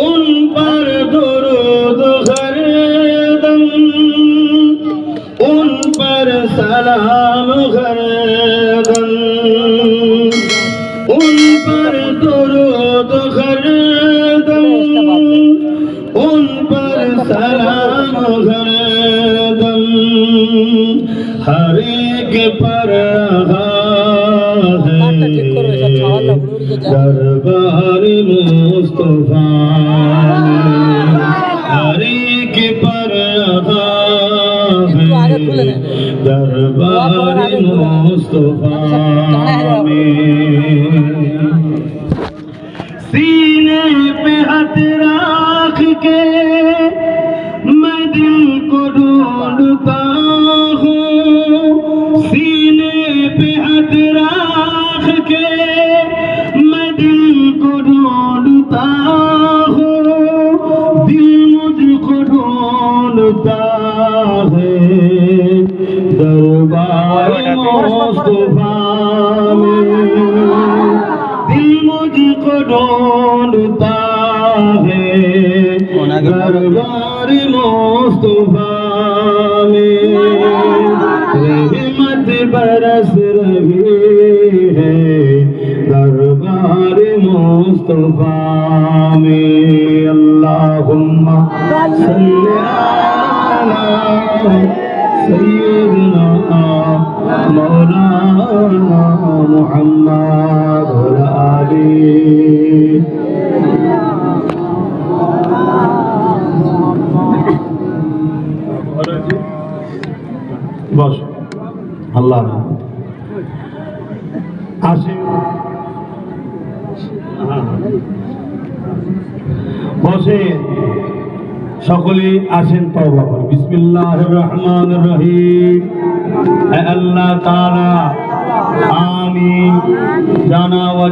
उन पर दुरूद हरदम, उन पर सलाम हरदम, उन पर दुरूद हरदम, उन पर सलाम हरदम, हर एक पर रहा है दरबार मुस्तफा में, हर एक पर रहा है दरबार मुस्तफा में। सीने पे हाथ रख के मैं दिल को ढूंढता हूँ, सीने पे हाथ रख के मैं दिल को ढूंढता हूँ, दिल मुझको ढूंढता है दरबार मुस्तफा में, दिल मुझको ढूंढता है दरबार मुस्तफा में। रहमत बरस रही है दरबार मुस्तफा में। अल्लाहुम्मा सल्ली अला सय्यिदना मौलाना मुहम्मद व आलिहि। बस আল্লাহ আসেন, বসে সকলে আসেন তওবা করে। বিসমিল্লাহির রহমানির রহিম। হে আল্লাহ তাআলা আমিন জানা ওয়া